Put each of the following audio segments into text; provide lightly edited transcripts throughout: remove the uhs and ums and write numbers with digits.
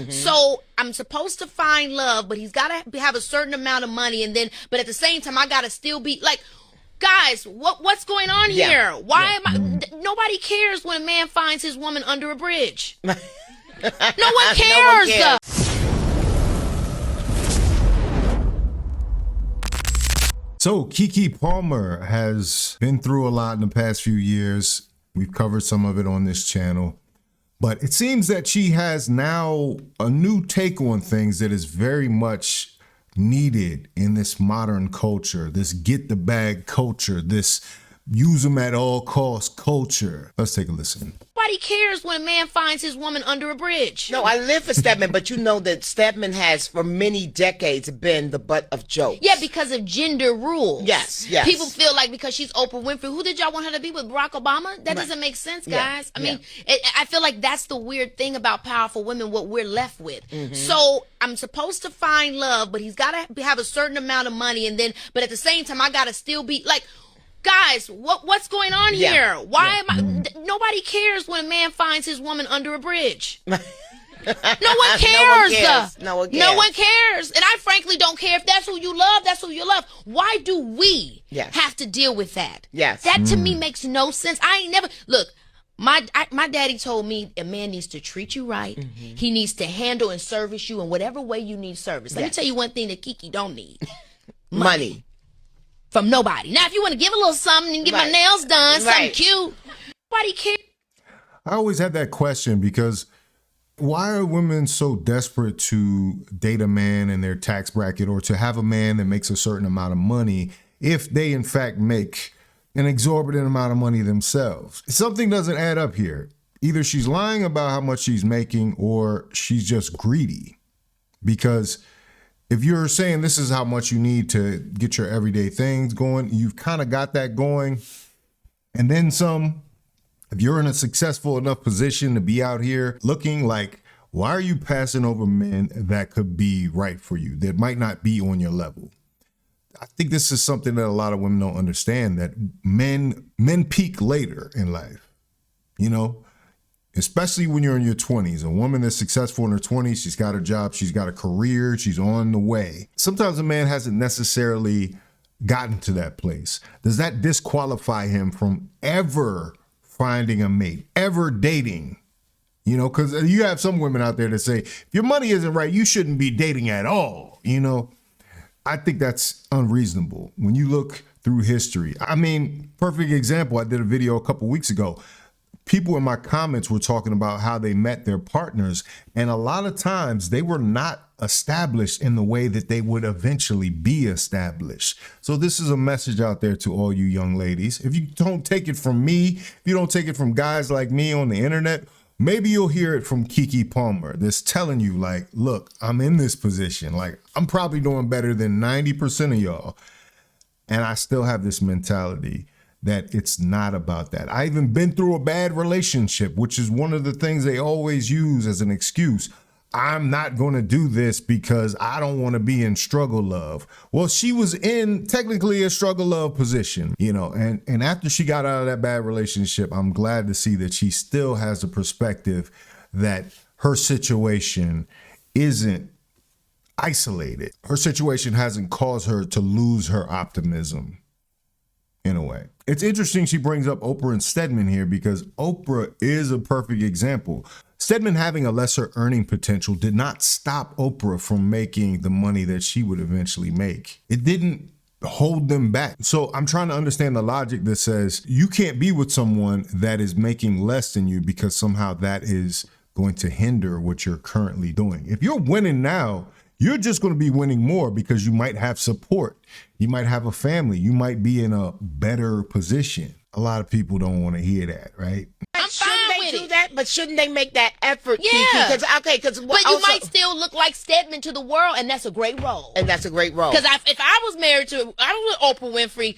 So I'm supposed to find love, but he's got to have a certain amount of money, but at the same time, I got to still be like, guys, what's going on here? Why am I? Nobody cares when a man finds his woman under a bridge. No one cares. No one cares. So Keke Palmer has been through a lot in the past few years. We've covered some of it on this channel, but it seems that she has now a new take on things that is very much needed in this modern culture, this get the bag culture, this use them at all costs culture. Let's take a listen. Nobody cares when a man finds his woman under a bridge. No, I live for Stedman, but you know that Stedman has for many decades been the butt of jokes. Yeah, because of gender rules. Yes. People feel like because she's Oprah Winfrey, who did y'all want her to be with, Barack Obama? That doesn't make sense, guys. I mean, I feel like that's the weird thing about powerful women, what we're left with. So I'm supposed to find love, but he's got to have a certain amount of money, but at the same time, I got to still be like, guys, what's going on here? Why am I? Nobody cares when a man finds his woman under a bridge. No one cares. No one cares. No one cares. And I frankly don't care if that's who you love. That's who you love. Why do we have to deal with that? Yes. That to me makes no sense. I ain't never look. My daddy told me a man needs to treat you right. He needs to handle and service you in whatever way you need service. Let me tell you one thing that Keke don't need: money. From nobody. Now, if you want to give a little something and get my nails done, something cute, nobody cares. I always had that question because why are women so desperate to date a man in their tax bracket or to have a man that makes a certain amount of money if they in fact make an exorbitant amount of money themselves? Something doesn't add up here. Either she's lying about how much she's making or she's just greedy. Because if you're saying this is how much you need to get your everyday things going, you've kind of got that going. And then some, if you're in a successful enough position to be out here looking like, why are you passing over men that could be right for you, that might not be on your level? I think this is something that a lot of women don't understand, that men peak later in life, you know? Especially when you're in your 20s. A woman that's successful in her 20s, she's got a job, she's got a career, she's on the way. Sometimes a man hasn't necessarily gotten to that place. Does that disqualify him from ever finding a mate, ever dating? You know, because you have some women out there that say, if your money isn't right, you shouldn't be dating at all. You know, I think that's unreasonable when you look through history. I mean, perfect example, I did a video a couple weeks ago. People in my comments were talking about how they met their partners, and a lot of times they were not established in the way that they would eventually be established. So this is a message out there to all you young ladies. If you don't take it from me, if you don't take it from guys like me on the internet, maybe you'll hear it from Keke Palmer that's telling you like, look, I'm in this position. Like, I'm probably doing better than 90% of y'all. And I still have this mentality that it's not about that. I even been through a bad relationship, which is one of the things they always use as an excuse. I'm not going to do this because I don't want to be in struggle love. Well, she was in technically a struggle love position, you know, and after she got out of that bad relationship, I'm glad to see that she still has a perspective that her situation isn't isolated. Her situation hasn't caused her to lose her optimism. In a way. It's interesting she brings up Oprah and Stedman here because Oprah is a perfect example. Stedman having a lesser earning potential did not stop Oprah from making the money that she would eventually make. It didn't hold them back. So I'm trying to understand the logic that says you can't be with someone that is making less than you because somehow that is going to hinder what you're currently doing. If you're winning now, you're just going to be winning more because you might have support. You might have a family. You might be in a better position. A lot of people don't want to hear that, right? Shouldn't they do that? But shouldn't they make that effort, Yeah. Keke? But you might still look like Stedman to the world, and that's a great role. Because if I was married to, I was with Oprah Winfrey.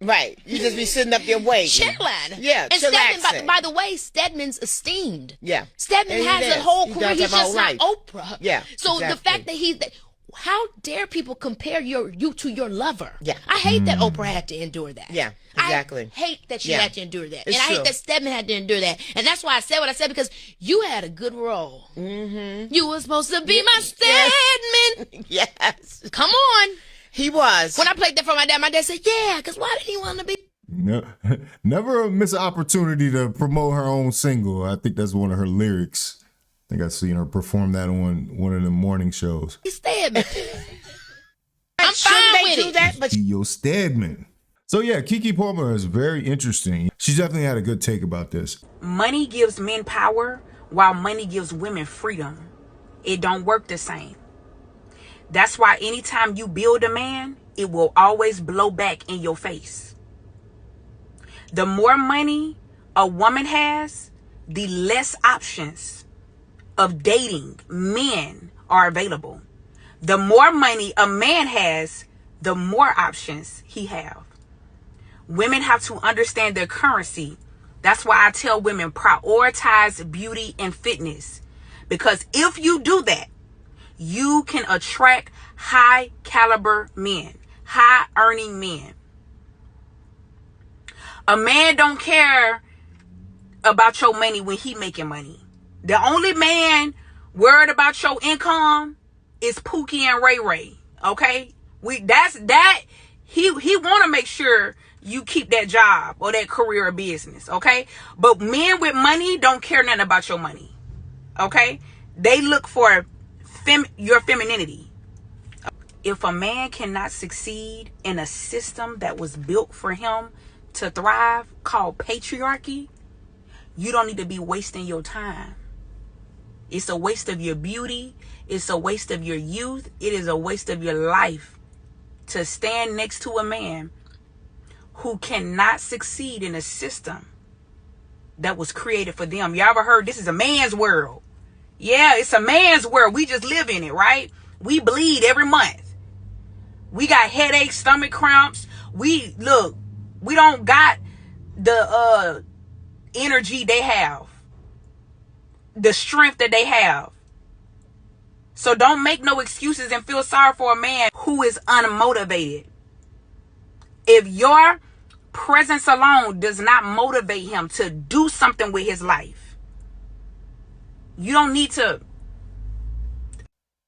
Right. You just be sitting up there waiting. Chilling. Yeah, and chillaxing. Stedman, by the way, Stedman's esteemed. Yeah. Stedman And has a whole career. He's just not life. Oprah. Yeah, So exactly. the fact that how dare people compare you to your lover? Yeah. I hate that Oprah had to endure that. Yeah, exactly. I hate that she had to endure that. It's and I true. hate that Stedman had to endure that. And that's why I said what I said, because you had a good role. Mm-hmm. You were supposed to be my Stedman. Yes. Come on. He was. When I played that for my dad said, yeah, because why did he want to be? No, never miss an opportunity to promote her own single. I think that's one of her lyrics. I think I've seen her perform that on one of the morning shows. Stedman. I'm Should fine they with do it. that? But Yo, Stedman. So yeah, Keke Palmer is very interesting. She definitely had a good take about this. Money gives men power while money gives women freedom. It don't work the same. That's why anytime you build a man, it will always blow back in your face. The more money a woman has, the less options of dating men are available. The more money a man has, the more options he have. Women have to understand their currency. That's why I tell women prioritize beauty and fitness. Because if you do that, you can attract high caliber men, high earning men. A man don't care about your money when he making money. The only man worried about your income is Pookie and Ray Ray. Okay? He want to make sure you keep that job or that career or business. Okay? But men with money don't care nothing about your money. Okay? They look for your femininity. If a man cannot succeed in a system that was built for him to thrive, called patriarchy, you don't need to be wasting your time. It's a waste of your beauty. It's a waste of your youth. It is a waste of your life to stand next to a man who cannot succeed in a system that was created for them. You ever heard this is a man's world? Yeah, it's a man's world. We just live in it, right? We bleed every month. We got headaches, stomach cramps. We don't got the energy they have, the strength that they have. So don't make no excuses and feel sorry for a man who is unmotivated. If your presence alone does not motivate him to do something with his life, you don't need to.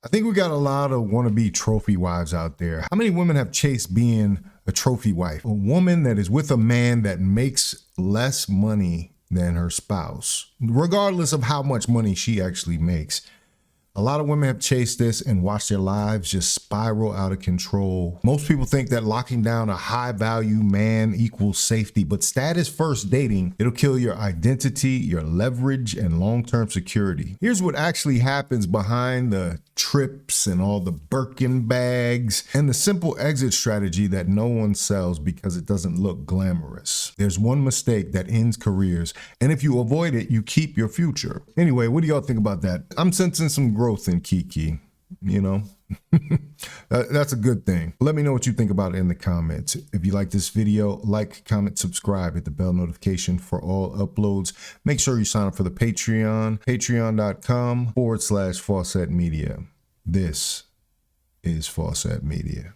I think we got a lot of wannabe trophy wives out there. How many women have chased being a trophy wife? A woman that is with a man that makes less money than her spouse, regardless of how much money she actually makes. A lot of women have chased this and watched their lives just spiral out of control. Most people think that locking down a high value man equals safety, but status first dating, it'll kill your identity, your leverage, and long-term security. Here's what actually happens behind the trips and all the Birkin bags and the simple exit strategy that no one sells because it doesn't look glamorous. There's one mistake that ends careers, and if you avoid it, you keep your future. Anyway, what do y'all think about that? I'm sensing some growth in Keke, you know? That's a good thing. Let me know what you think about it in the comments. If you like this video, like, comment, subscribe, hit the bell notification for all uploads. Make sure you sign up for the Patreon, patreon.com/Faucette Media. This is Faucette Media.